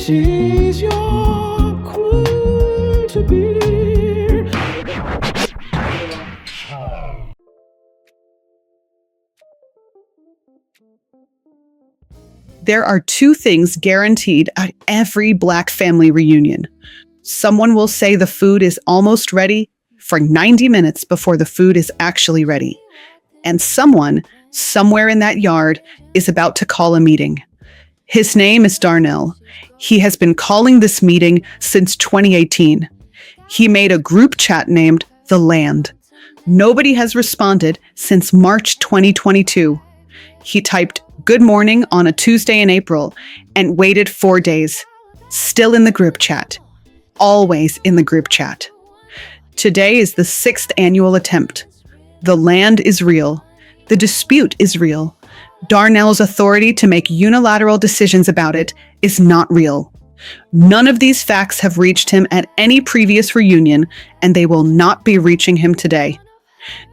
She's your queen to be. There are two things guaranteed at every Black family reunion. Someone will say the food is almost ready for 90 minutes before the food is actually ready. And someone, somewhere in that yard, is about to call a meeting. His name is Darnell. He has been calling this meeting since 2018. He made a group chat named The Land. Nobody has responded since March 2022. He typed "Good morning" on a Tuesday in April and waited 4 days. Still in the group chat. Always in the group chat. Today is the 6th annual attempt. The land is real. The dispute is real. Darnell's authority to make unilateral decisions about it is not real. None of these facts have reached him at any previous reunion, and they will not be reaching him today.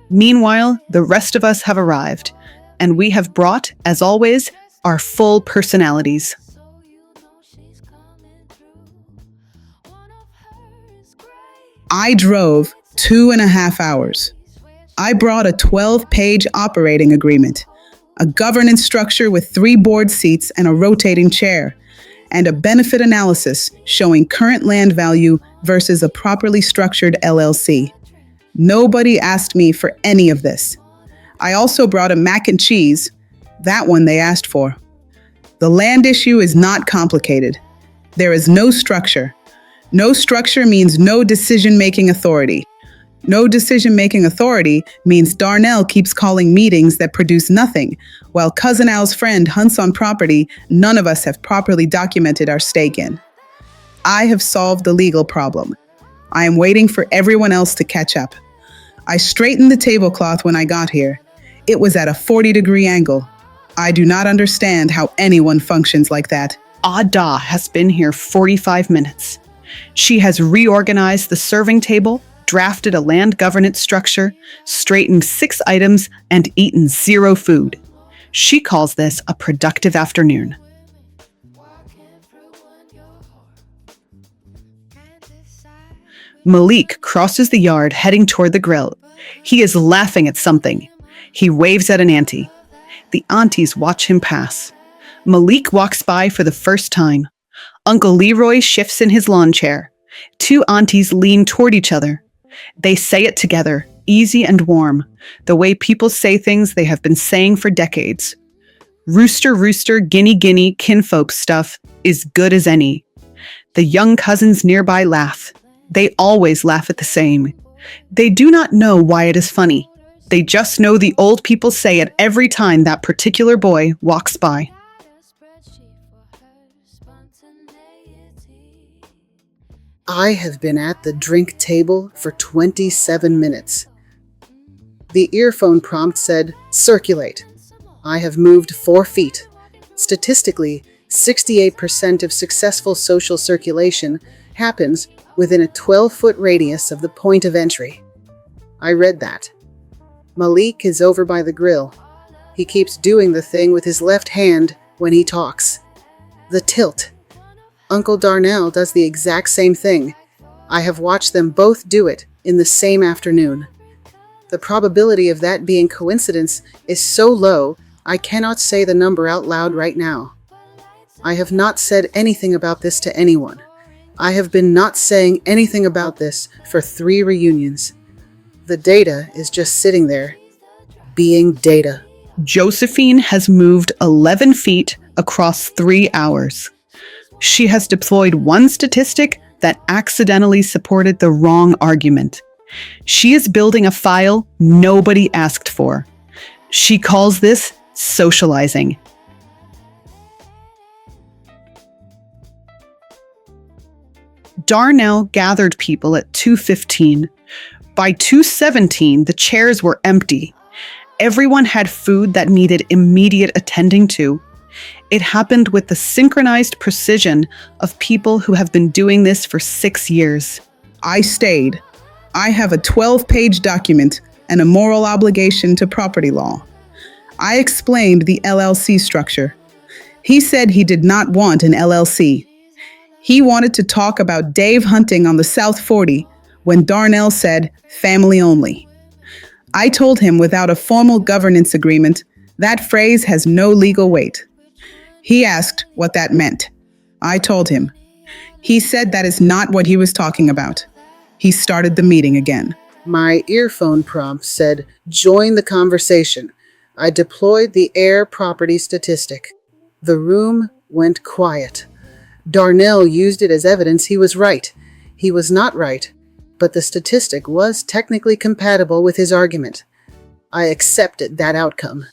Meanwhile, the rest of us have arrived, and we have brought, as always, our full personalities. I drove 2.5 hours. I brought a 12-page operating agreement, a governance structure with 3 board seats and a rotating chair, and a benefit analysis showing current land value versus a properly structured LLC. Nobody asked me for any of this. I also brought a mac and cheese, that one they asked for. The land issue is not complicated. There is no structure. No structure means no decision-making authority. No decision-making authority means Darnell keeps calling meetings that produce nothing, while Cousin Al's friend hunts on property none of us have properly documented our stake in. I have solved the legal problem. I am waiting for everyone else to catch up. I straightened the tablecloth when I got here. It was at a 40-degree angle. I do not understand how anyone functions like that. Ada has been here 45 minutes. She has reorganized the serving table, drafted a land governance structure, straightened 6 items, and eaten 0 food. She calls this a productive afternoon. Malik crosses the yard heading toward the grill. He is laughing at something. He waves at an auntie. The aunties watch him pass. Malik walks by for the first time. Uncle Leroy shifts in his lawn chair. 2 aunties lean toward each other. They say it together, easy and warm, the way people say things they have been saying for decades. Rooster, rooster, guinea, guinea, kinfolk stuff is good as any. The young cousins nearby laugh. They always laugh at the same. They do not know why it is funny. They just know the old people say it every time that particular boy walks by. I have been at the drink table for 27 minutes. The earphone prompt said, "Circulate." I have moved 4 feet. Statistically, 68% of successful social circulation happens within a 12-foot radius of the point of entry. I read that. Malik is over by the grill. He keeps doing the thing with his left hand when he talks. The tilt. Uncle Darnell does the exact same thing. I have watched them both do it in the same afternoon. The probability of that being coincidence is so low, I cannot say the number out loud right now. I have not said anything about this to anyone. I have been not saying anything about this for 3 reunions. The data is just sitting there, being data. Josephine has moved 11 feet across 3 hours. She has deployed one statistic that accidentally supported the wrong argument. She is building a file nobody asked for. She calls this socializing. Darnell gathered people at 2:15. By 2:17, the chairs were empty. Everyone had food that needed immediate attending to. It happened with the synchronized precision of people who have been doing this for 6 years. I stayed. I have a 12-page document and a moral obligation to property law. I explained the LLC structure. He said he did not want an LLC. He wanted to talk about Dave hunting on the South 40 when Darnell said, family only. I told him without a formal governance agreement, that phrase has no legal weight. He asked what that meant. I told him. He said that is not what he was talking about. He started the meeting again. My earphone prompt said, join the conversation. I deployed the air property statistic. The room went quiet. Darnell used it as evidence he was right. He was not right, but the statistic was technically compatible with his argument. I accepted that outcome.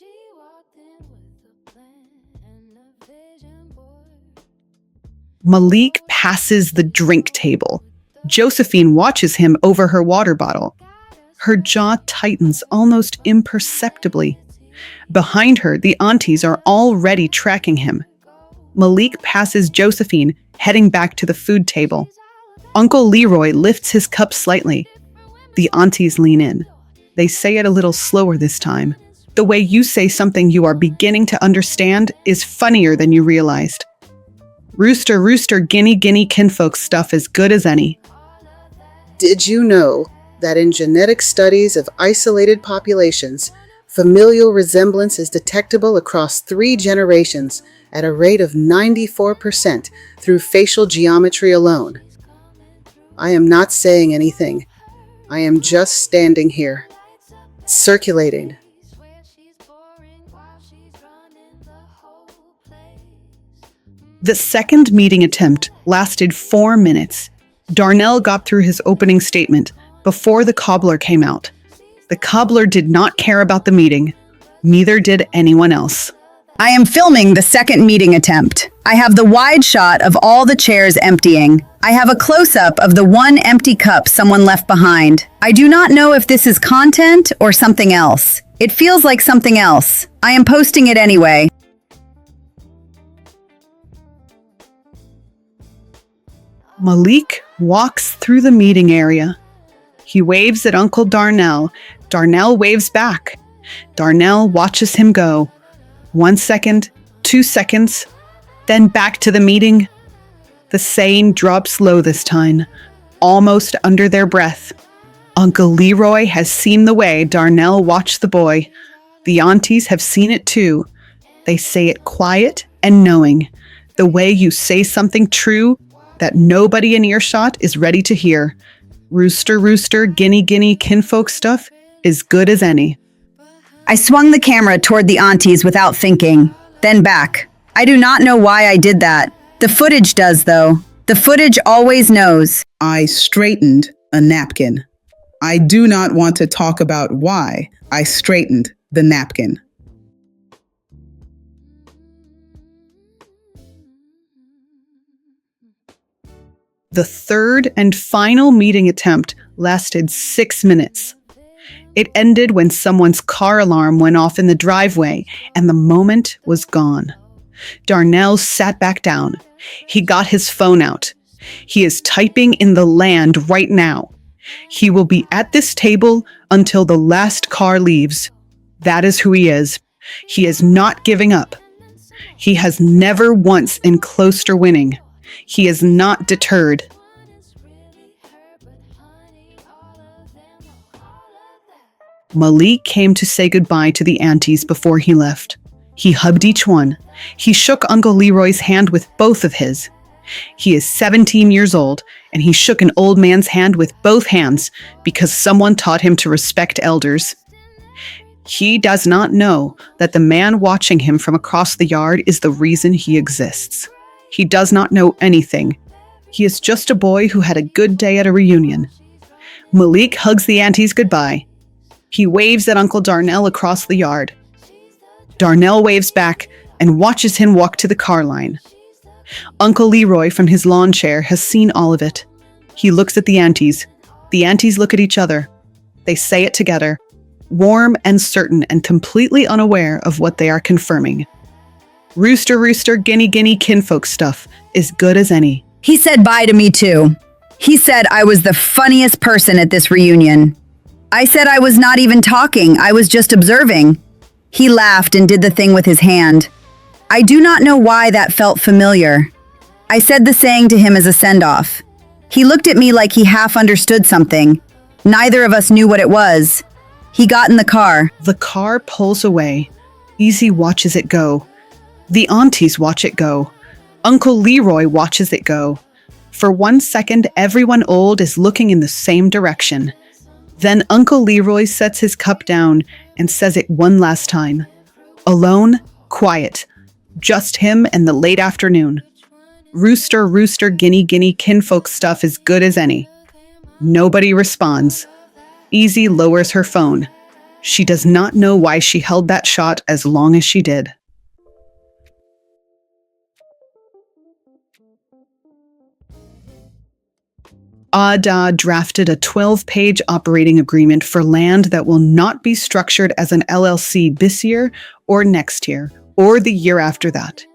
Malik passes the drink table. Josephine watches him over her water bottle. Her jaw tightens almost imperceptibly. Behind her, the aunties are already tracking him. Malik passes Josephine, heading back to the food table. Uncle Leroy lifts his cup slightly. The aunties lean in. They say it a little slower this time. The way you say something you are beginning to understand is funnier than you realized. Rooster, rooster, guinea, guinea, kinfolk stuff as good as any. Did you know that in genetic studies of isolated populations, familial resemblance is detectable across 3 generations at a rate of 94% through facial geometry alone? I am not saying anything. I am just standing here, circulating. The second meeting attempt lasted 4 minutes. Darnell got through his opening statement before the cobbler came out. The cobbler did not care about the meeting. Neither did anyone else. I am filming the second meeting attempt. I have the wide shot of all the chairs emptying. I have a close-up of the one empty cup someone left behind. I do not know if this is content or something else. It feels like something else. I am posting it anyway. Malik walks through the meeting area. He waves at Uncle Darnell. Darnell waves back. Darnell watches him go. 1 second, 2 seconds, then back to the meeting. The saying drops low this time, almost under their breath. Uncle Leroy has seen the way Darnell watched the boy. The aunties have seen it too. They say it quiet and knowing, the way you say something true that nobody in earshot is ready to hear. Rooster, rooster, guinea, guinea, kinfolk stuff is good as any. I swung the camera toward the aunties without thinking, then back. I do not know why I did that. The footage does, though. The footage always knows. I straightened a napkin. I do not want to talk about why I straightened the napkin. The third and final meeting attempt lasted 6 minutes. It ended when someone's car alarm went off in the driveway and the moment was gone. Darnell sat back down. He got his phone out. He is typing in the land right now. He will be at this table until the last car leaves. That is who he is. He is not giving up. He has never once been close to winning. He is not deterred. Malik came to say goodbye to the aunties before he left. He hugged each one. He shook Uncle Leroy's hand with both of his. He is 17 years old, and he shook an old man's hand with both hands because someone taught him to respect elders. He does not know that the man watching him from across the yard is the reason he exists. He does not know anything. He is just a boy who had a good day at a reunion. Malik hugs the aunties goodbye. He waves at Uncle Darnell across the yard. Darnell waves back and watches him walk to the car line. Uncle Leroy from his lawn chair has seen all of it. He looks at the aunties. The aunties look at each other. They say it together, warm and certain and completely unaware of what they are confirming. Rooster, rooster, guinea, guinea, kinfolk stuff is good as any. He said bye to me too. He said I was the funniest person at this reunion. I said I was not even talking, I was just observing. He laughed and did the thing with his hand. I do not know why that felt familiar. I said the saying to him as a send-off. He looked at me like he half understood something. Neither of us knew what it was. He got in the car. The car pulls away. Easy watches it go. The aunties watch it go. Uncle Leroy watches it go. For 1 second, everyone old is looking in the same direction. Then Uncle Leroy sets his cup down and says it one last time. Alone, quiet. Just him and the late afternoon. Rooster, rooster, guinea, guinea, kinfolk stuff as good as any. Nobody responds. Easy lowers her phone. She does not know why she held that shot as long as she did. Ada drafted a 12-page operating agreement for land that will not be structured as an LLC this year or next year or the year after that.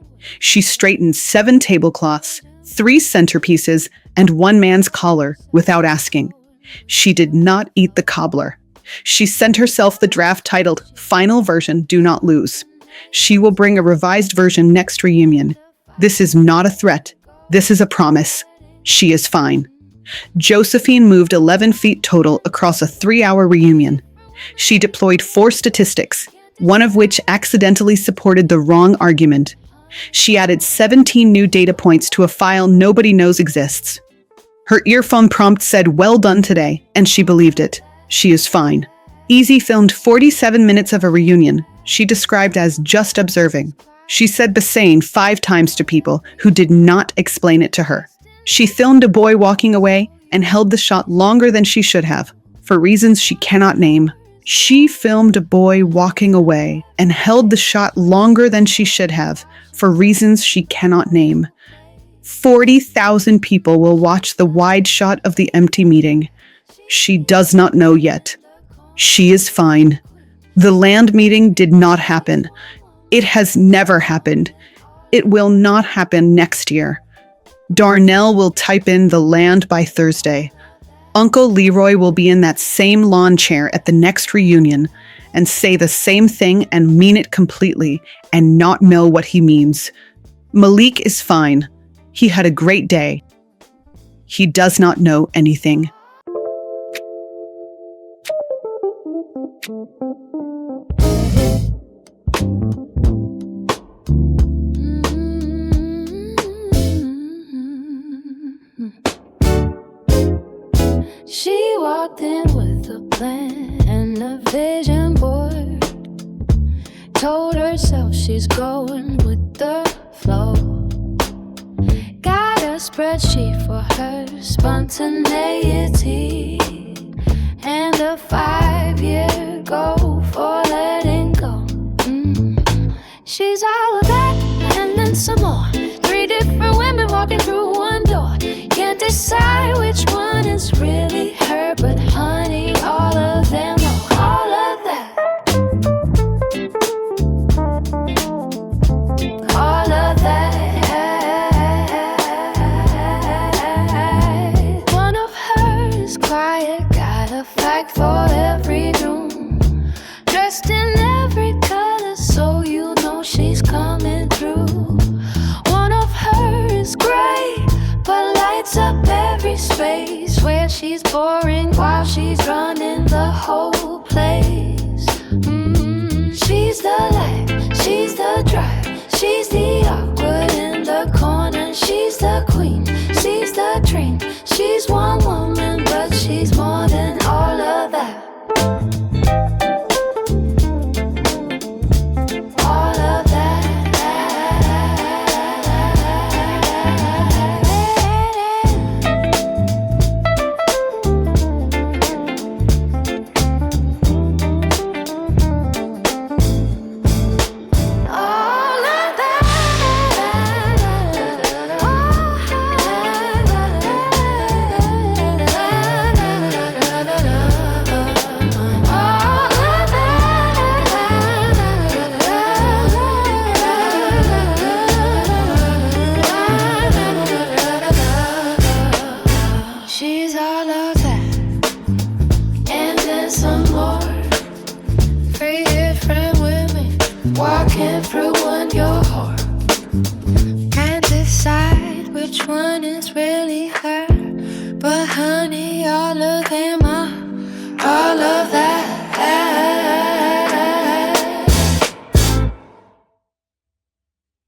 She straightened 7 tablecloths, 3 centerpieces, and 1 man's collar without asking. She did not eat the cobbler. She sent herself the draft titled Final Version Do Not Lose. She will bring a revised version next reunion. This is not a threat. This is a promise. She is fine. Josephine moved 11 feet total across a 3-hour reunion. She deployed 4 statistics, one of which accidentally supported the wrong argument. She added 17 new data points to a file nobody knows exists. Her earphone prompt said, "Well done today," and she believed it. She is fine. Easy filmed 47 minutes of a reunion she described as just observing. She said Bassane 5 times to people who did not explain it to her. She filmed a boy walking away and held the shot longer than she should have, for reasons she cannot name. She filmed a boy walking away and held the shot longer than she should have, for reasons she cannot name. 40,000 people will watch the wide shot of the empty meeting. She does not know yet. She is fine. The land meeting did not happen. It has never happened. It will not happen next year. Darnell will type in the land by Thursday. Uncle Leroy will be in that same lawn chair at the next reunion and say the same thing and mean it completely and not know what he means. Malik is fine. He had a great day. He does not know anything. She walked in with a plan and a vision board. Told herself she's going with the flow. Got a spreadsheet for her spontaneity and a 5-year goal for letting go. She's all of that and then some more. 3 different women walking through one door. Can't decide which one is really her, but honey, all of them, all of that. All of that. One of her is quiet, got a fact for every room. Dressed in every color, so you know she's coming through. One of her is gray, but lights up every space. Where she's boring while she's running the whole place. She's the light, she's the drive, she's the awkward in the corner. She's the queen, she's the dream. She's one woman, but she's more than all of that. All of that. All of that. which one is really her. But honey, all of them are